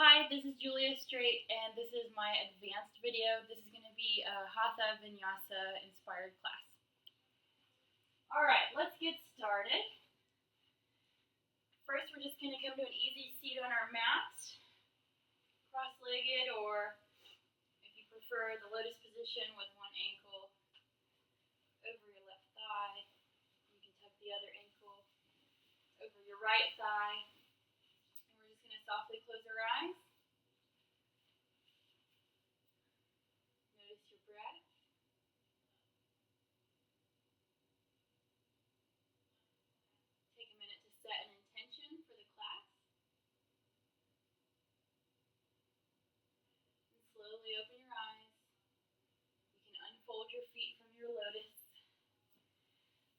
Hi, this is Julia Straight, and this is my advanced video. This is going to be a Hatha Vinyasa inspired class. Alright, let's get started. First, we're just going to come to an easy seat on our mat, cross-legged, or if you prefer, the lotus position with one ankle over your left thigh. You can tuck the other ankle over your right thigh. And we're just going to softly close our eyes. Notice your breath. Take a minute to set an intention for the class. And slowly open your eyes. You can unfold your feet from your lotus.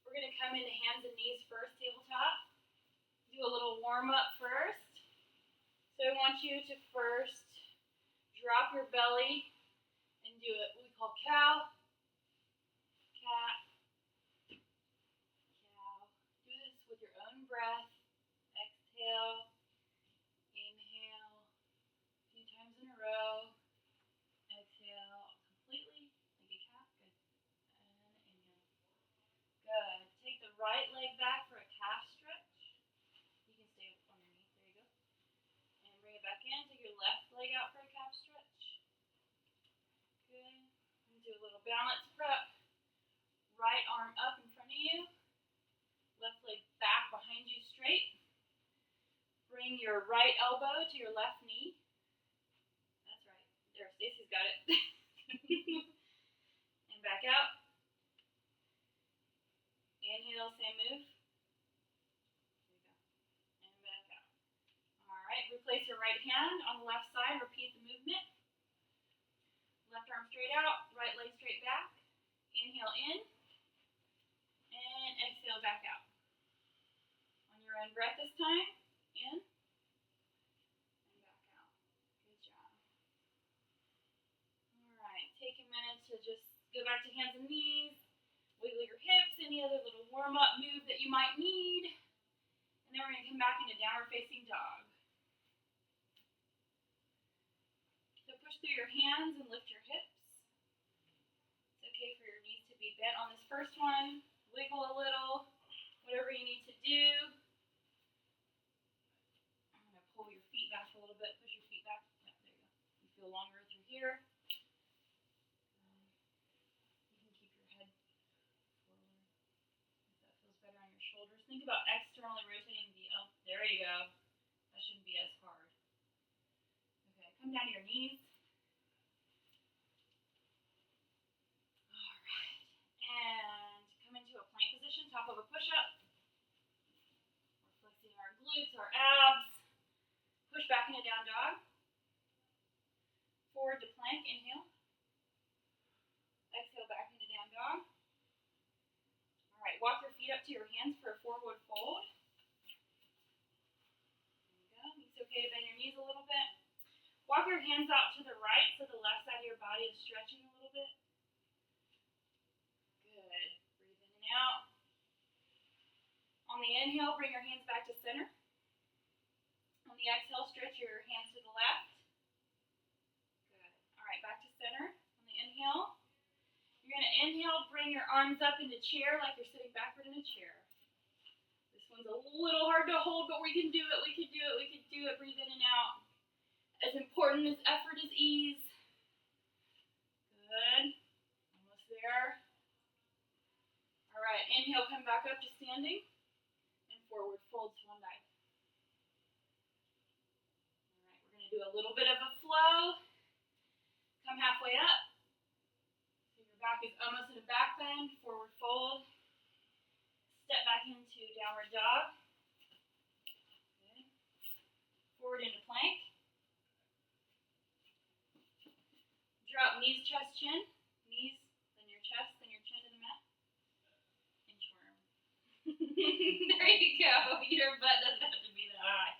We're going to come into hands and knees first, tabletop. Do a little warm-up first. So I want you to first drop your belly and do what we call cow, cat, cow. Do this with your own breath. Exhale, inhale, a few times in a row. Exhale completely like a cat. Good. And inhale. Good. Take the right leg back for a calf stretch. You can stay on your knee. There you go. And bring it back in. Take your left leg out for a calf stretch. Good. And do a little balance prep. Right arm up in front of you. Left leg back behind you straight. Bring your right elbow to your left knee. That's right. There, Stacy's got it. And back out. Inhale, same move. There you go. And back out. Alright, replace your right hand on the left side. Repeat the movement. Left arm straight out, right leg straight back. Inhale in. And exhale back out. On your own breath this time. In. And back out. Good job. Alright, take a minute to just go back to hands and knees. Wiggle your hips, any other little warm-up move that you might need. And then we're going to come back into downward facing dog. So push through your hands and lift your hips. It's okay for your knees to be bent on this first one. Wiggle a little, whatever you need to do. I'm going to pull your feet back a little bit. Push your feet back. Yep, there you go. You feel longer through here. You can keep your head forward if that feels better on your shoulders. Think about externally rotating the elbow. There you go. That shouldn't be as hard. Okay, come down to your knees. Alright, and come into a plank position, top of a push-up. We're flexing our glutes, our abs. Push back into down dog. Forward to plank, inhale. Exhale back into down dog. Alright, walk your feet up to your hands for a forward fold. There you go. It's okay to bend your knees a little bit. Walk your hands out to the right so the left side of your body is stretching a little bit. Good. Breathe in and out. On the inhale, bring your hands back to center. On the exhale, stretch your hands to the left. Good. Alright, back to center. On the inhale, you're going to inhale, bring your arms up into chair like you're sitting backward in a chair. This one's a little hard to hold, but we can do it, we can do it, we can do it. Breathe in and out. As important as effort is ease. Good. Almost there. Alright, inhale, come back up to standing. And forward fold, swan dive. Alright, we're going to do a little bit of a flow. Come halfway up. So your back is almost in a back bend. Forward fold. Step back into downward dog. Good. Forward into plank. Drop knees, chest, chin. Knees, then your chest, then your chin to the mat. Inchworm. There you go. Your butt doesn't have to be that high.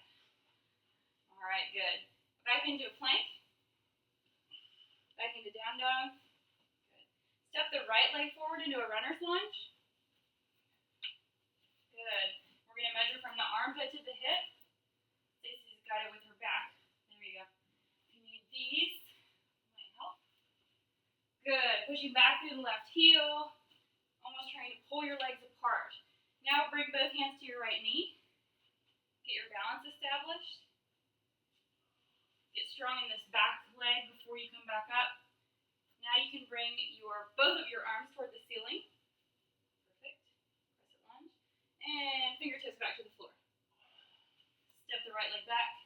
Alright, good. Back into a plank. Back into down dog. Good. Step the right leg forward into a runner's lunge. Good. We're going to measure from the armpit to the hip. Stacey's got it with her back. There you go. pushing back through the left heel, almost trying to pull your legs apart. Now bring both hands to your right knee. Get your balance established. Get strong in this back leg before you come back up. Now you can bring both of your arms toward the ceiling. Perfect. Crescent lunge. And fingertips back to the floor. Step the right leg back.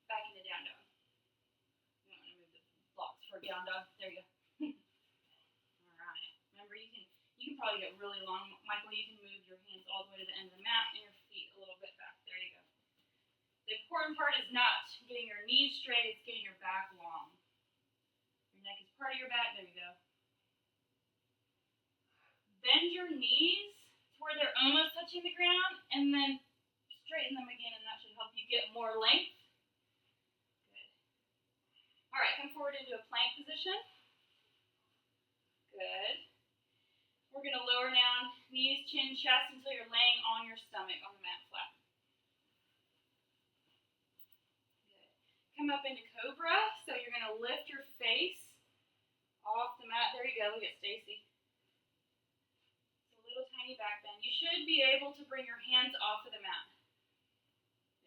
Back into down dog. You don't want to move the blocks for down dog. There you go. Alright. Remember, you can probably get really long. Michael, you can move your hands all the way to the end of the mat and your feet a little bit back. There you go. The important part is not getting your knees straight, it's getting your back long. Your neck is part of your back. There you go. Bend your knees to where they're almost touching the ground, and then straighten them again, and that should help you get more length. Good. All right, come forward into a plank position. Good. We're going to lower down knees, chin, chest until you're laying on your stomach on the mat flat. Good. Come up into cobra, so you're going to lift your face off the mat. There you go. Look at Stacy. It's a little tiny back bend. You should be able to bring your hands off of the mat.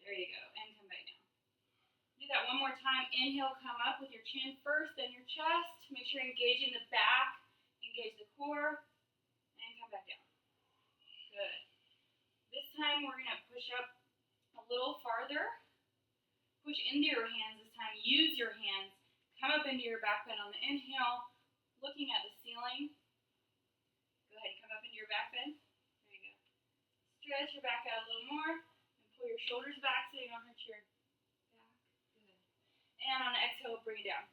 There you go. And come back down. Do that one more time. Inhale, come up with your chin first, then your chest. Make sure you're engaging the back, engage the core, and come back down. Good. This time we're going to push up a little farther. Push into your hands this time. Use your hands. Come up into your back bend on the inhale, looking at the ceiling. Go ahead and come up into your back bend. There you go. Stretch your back out a little more, and pull your shoulders back so you don't hurt your back. Good. And on an exhale, bring it down.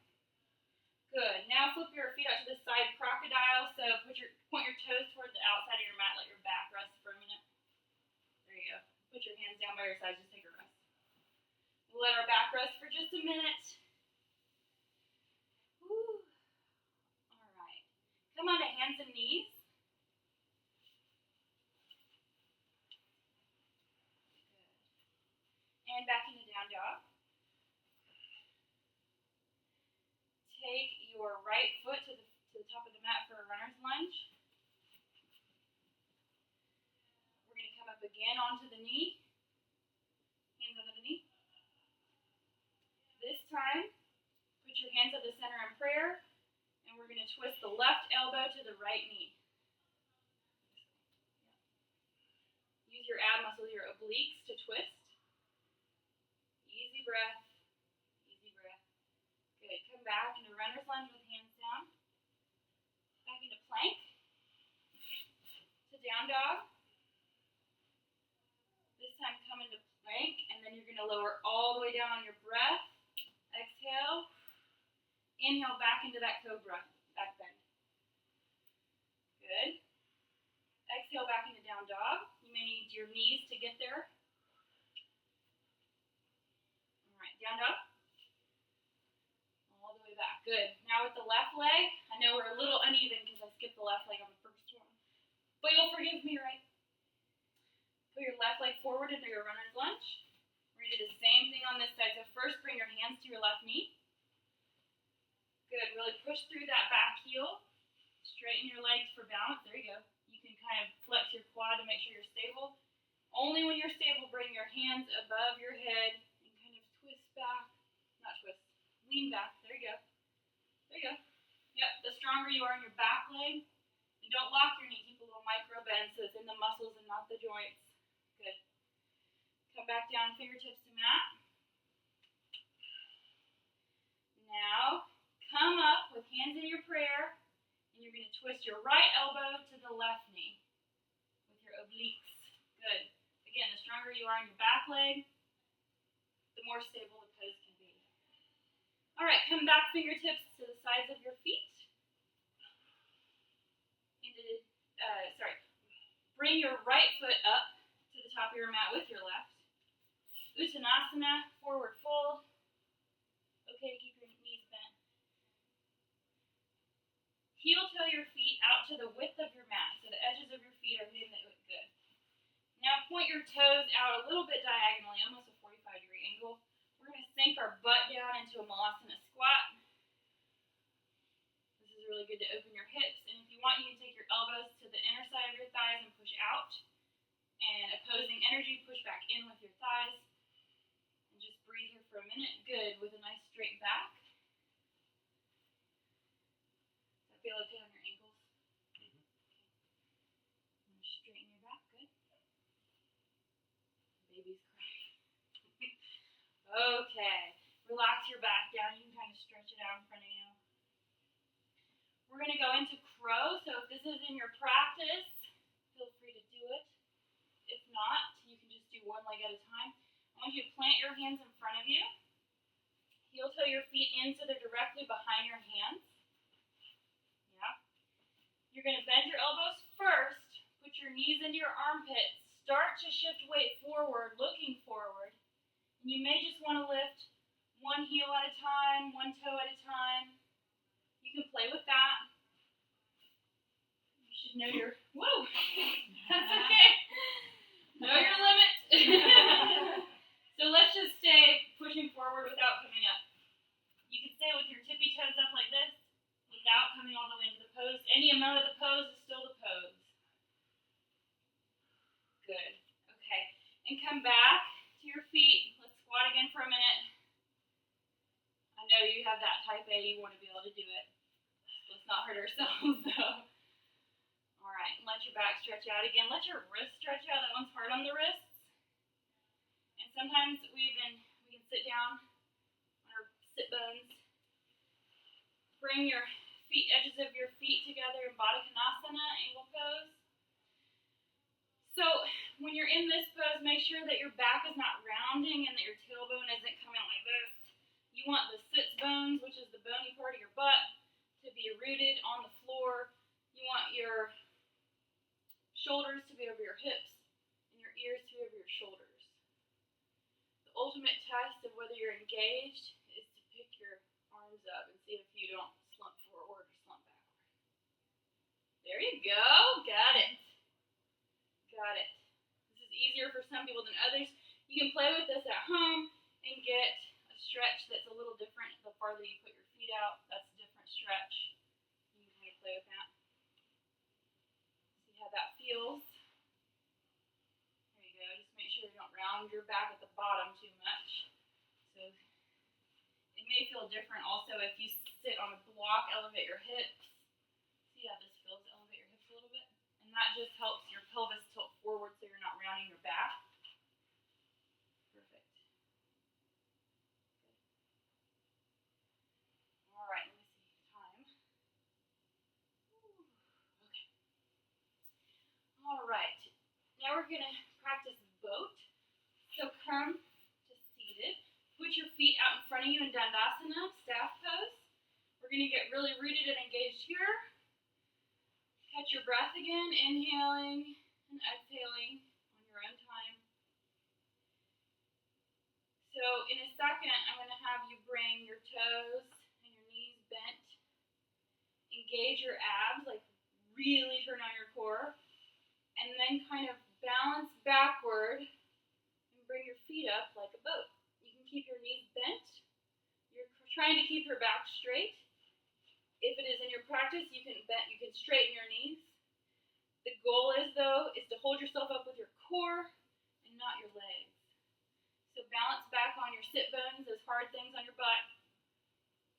Good. Now flip your feet out to the side, crocodile. So point your toes toward the outside of your mat. Let your back rest for a minute. There you go. Put your hands down by your sides. Just take a rest. We'll let our back rest for just a minute. Woo. All right. Come on to hands and knees. Good. And back into down dog. Take your right foot to the top of the mat for a runner's lunge. We're going to come up again onto the knee. Hands under the knee. This time, put your hands at the center in prayer, and we're going to twist the left elbow to the right knee. Use your ab muscles, your obliques, to twist. Easy breath. Good. Come back into runner's lunge with hands down. Back into plank. To down dog. This time come into plank, and then you're going to lower all the way down on your breath. Exhale. Inhale back into that cobra. Back bend. Good. Exhale back into down dog. You may need your knees to get there. All right, down dog. Back. Good. Now with the left leg, I know we're a little uneven because I skipped the left leg on the first one. But you'll forgive me, right? Put your left leg forward into your runner's lunge. We're going to do the same thing on this side. So first bring your hands to your left knee. Good. Really push through that back heel. Straighten your legs for balance. There you go. You can kind of flex your quad to make sure you're stable. Only when you're stable, bring your hands above your head and kind of twist back. Not twist. Lean back. There you go. There you go. Yep, the stronger you are in your back leg. And don't lock your knee. Keep a little micro bend so it's in the muscles and not the joints. Good. Come back down, fingertips to mat. Now, come up with hands in your prayer. And you're going to twist your right elbow to the left knee with your obliques. Good. Again, the stronger you are in your back leg, the more stable the pose can be. All right, come back, fingertips to the sides of your feet. Bring your right foot up to the top of your mat with your left. Uttanasana, forward fold. Okay to keep your knees bent. Heel toe your feet out to the width of your mat, so the edges of your feet are hitting it good. Now point your toes out a little bit diagonally, almost a 45-degree angle. We're going to sink our butt down into a Malasana squat. This is really really good to open your hips. And if you want, you can take your elbows to the inner side of your thighs and push out. And opposing energy, push back in with your thighs. And just breathe here for a minute. Good, with a nice straight back. Does that feel okay on your ankles? Mm-hmm. Okay. Straighten your back, good. Baby's crying. Okay, relax your back down. You can kind of stretch it out in front of you. We're going to go into crow, so if this is in your practice, feel free to do it. If not, you can just do one leg at a time. I want you to plant your hands in front of you. Heel toe your feet in so they're directly behind your hands. Yeah. You're going to bend your elbows first. Put your knees into your armpits. Start to shift weight forward, looking forward. And you may just want to lift one heel at a time, one toe at a time. You can play with that. You should know your, whoa, that's okay. Know your limit. So let's just stay pushing forward without coming up. You can stay with your tippy toes up like this without coming all the way into the pose. Any amount of the pose is still the pose. Good. Okay. And come back to your feet. Let's squat again for a minute. I know you have that type A. You want to be able to do it. Let's not hurt ourselves, though. All right. Let your back stretch out again. Let your wrist stretch out. That one's hard on the wrists. And sometimes we can sit down on our sit bones. Bring your edges of your feet together in Baddha Konasana, angle pose. So when you're in this pose, make sure that your back is not rounding and that your tailbone isn't coming like this. You want the sits bones, which is the bony part of your butt, to be rooted on the floor. You want your shoulders to be over your hips and your ears to be over your shoulders. The ultimate test of whether you're engaged is to pick your arms up and see if you don't slump forward or slump backward. There you go. Got it. Got it. This is easier for some people than others. You can play with this at home and get a stretch that's a little different. The farther you put your feet out, that's a different stretch. You can kind of play with that. See how that feels. There you go. Just make sure you don't round your back at the bottom too much. So it may feel different also if you sit on a block, elevate your hips. See how this feels? Elevate your hips a little bit. And that just helps your pelvis tilt forward so you're not rounding your back. Perfect. Good. All right, let me see. Time. Okay. All right. Now we're going to practice boat. So come to seated. Put your feet out in front of you in Dandasana, staff pose. We're going to get really rooted and engaged here. Catch your breath again, inhaling and exhaling on your own time. So in a second, I'm going to have you bring your toes and your knees bent. Engage your abs, like really turn on your core. And then kind of balance backward and bring your feet up like a boat. You can keep your knees bent. You're trying to keep your back straight. If it is in your practice, you can straighten your knees. The goal is to hold yourself up with your core and not your legs. So balance back on your sit bones, those hard things on your butt.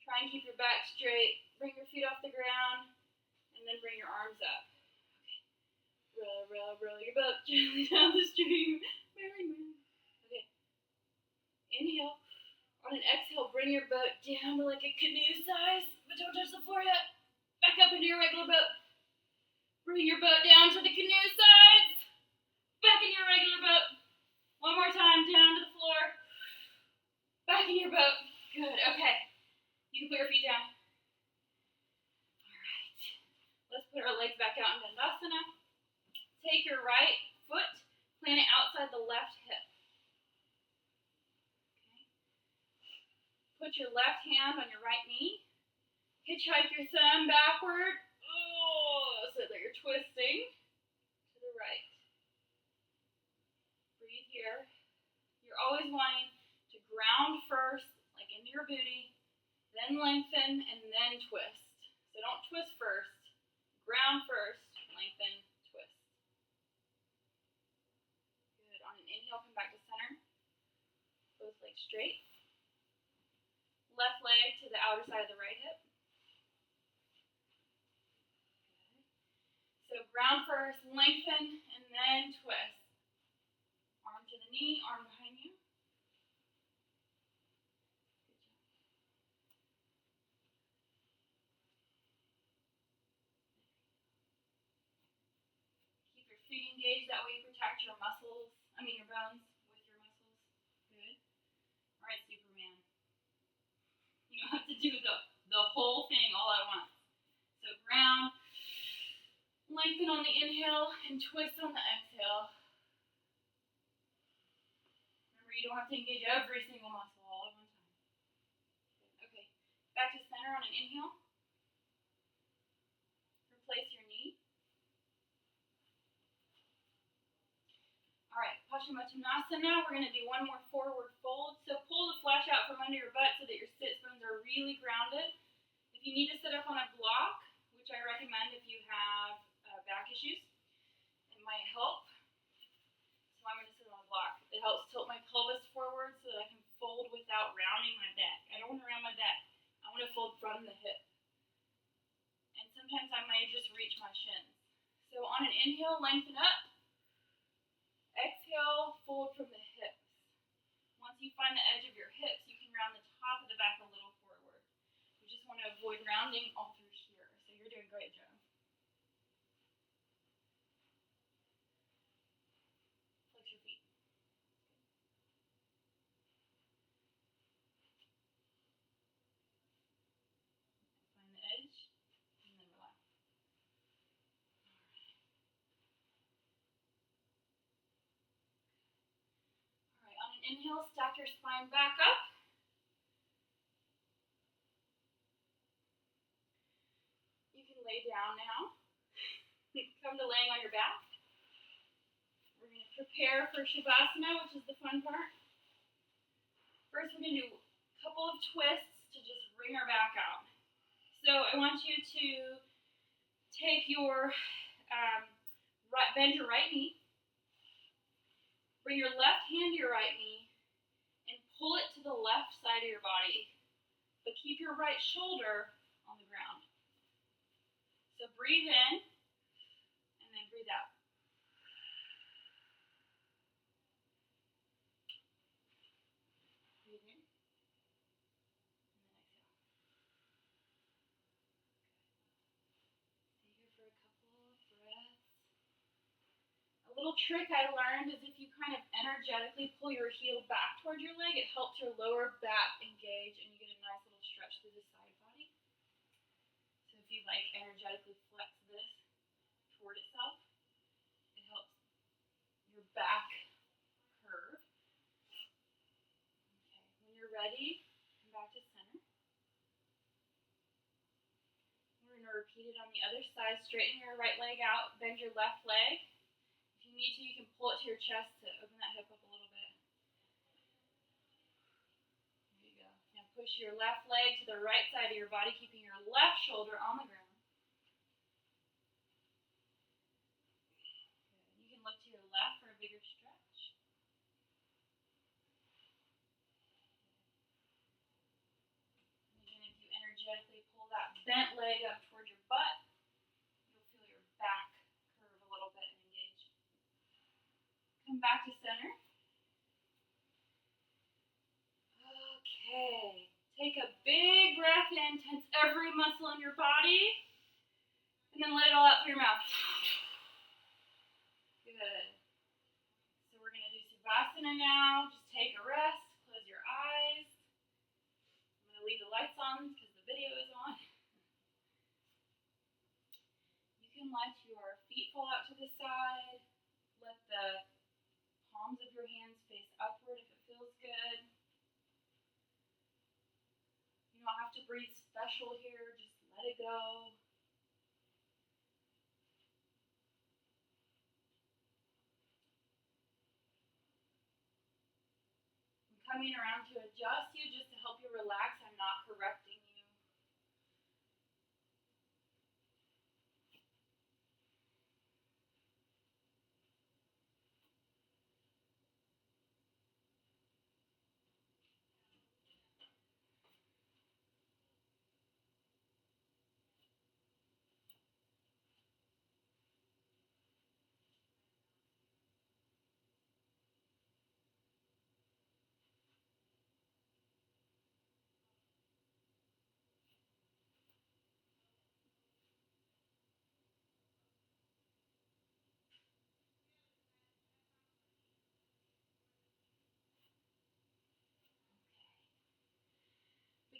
Try and keep your back straight. Bring your feet off the ground, and then bring your arms up. Okay. Roll your boat gently down the stream. Okay. Inhale. On an exhale, bring your boat down to like a canoe size, but don't touch the floor yet. Back up into your regular boat. Bring your boat down to the canoe size. Back in your regular boat. One more time, down to the floor. Back in your boat. Good, okay. You can put your feet down. All right. Let's put our legs back out in Dandasana. Take your right foot, plant it outside the left hip. Put your left hand on your right knee. Hitchhike your thumb backward. So that you're twisting to the right. Breathe here. You're always wanting to ground first, like into your booty, then lengthen, and then twist. So So don't twist first. Ground first, lengthen, twist. Good. On an inhale, come back to center. Both legs straight. Left leg to the outer side of the right hip. Good. So ground first, lengthen, and then twist. Arm to the knee, arm behind you. Feet engaged, that way you protect your muscles, your bones with your muscles. Good. Alright, Superman. You don't have to do the whole thing all at once. So ground, lengthen on the inhale, and twist on the exhale. Remember, you don't have to engage every single muscle all at one time. Good. Okay, back to center on an inhale. Replace your knee. Alright, Paschimottanasana. We're going to do one more forward fold. So pull the flesh out from under your butt so that your sit bones are really grounded. If you need to sit up on a block, which I recommend if you have back issues, it might help. So I'm going to sit on a block. It helps tilt my pelvis forward so that I can fold without rounding my back. I don't want to round my back. I want to fold from the hip. And sometimes I might just reach my shins. So on an inhale, lengthen up. Exhale, fold from the hips. Once you find the edge of your hips, you can round the top of the back a little forward. You just want to avoid rounding all through here. So you're doing a great job. Flex your feet. Find the edge, and then relax. Alright, on an inhale, stack your spine back up. You can lay down now. Come to laying on your back. We're going to prepare for Shavasana, which is the fun part. First, we're going to do a couple of twists to just bring our back out. So I want you to take your, bend your right knee, bring your left hand to your right knee, and pull it to the left side of your body, but keep your right shoulder on the ground. So breathe in, and then breathe out. Breathe in, and then exhale. Stay here for a couple of breaths. A little trick I learned is if you kind of energetically pull your heel back towards your leg, it helps your lower back engage, and you get a nice little stretch through the side body. So if you energetically flex this toward itself, it helps your back curve. Okay, when you're ready, come back to center. We're going to repeat it on the other side. Straighten your right leg out, bend your left leg. If you need to, you can pull it to your chest to open that hip up a little bit. There you go. Now push your left leg to the right side of your body, keeping your left shoulder on the ground. Good. You can look to your left for a bigger stretch. And again, if you energetically pull that bent leg up towards your butt, you'll feel your back curve a little bit and engage. Come back to center. Okay. Take a big breath in, tense every muscle in your body, and then let it all out through your mouth. Good. So we're going to do Savasana now. Just take a rest. Close your eyes. I'm going to leave the lights on because the video is on. You can let your feet fall out to the side. Let the palms of your hands face upward if it feels good. You don't have to breathe special here. Just let it go. Coming around to adjust you just to help you relax. I'm not correcting you.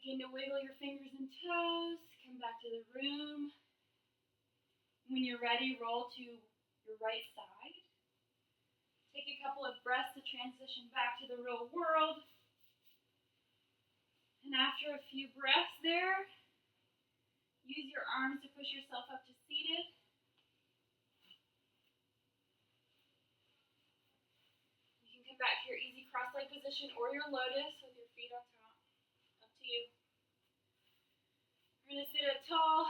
Begin to wiggle your fingers and toes. Come back to the room. When you're ready, roll to your right side. Take a couple of breaths to transition back to the real world. And after a few breaths there, use your arms to push yourself up to seated. You can come back to your easy cross-leg position or your lotus with your feet on top. Up to you. We're going to sit up tall,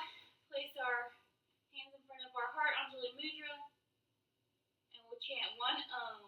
place our hands in front of our heart, Anjali Mudra, and we'll chant one Om.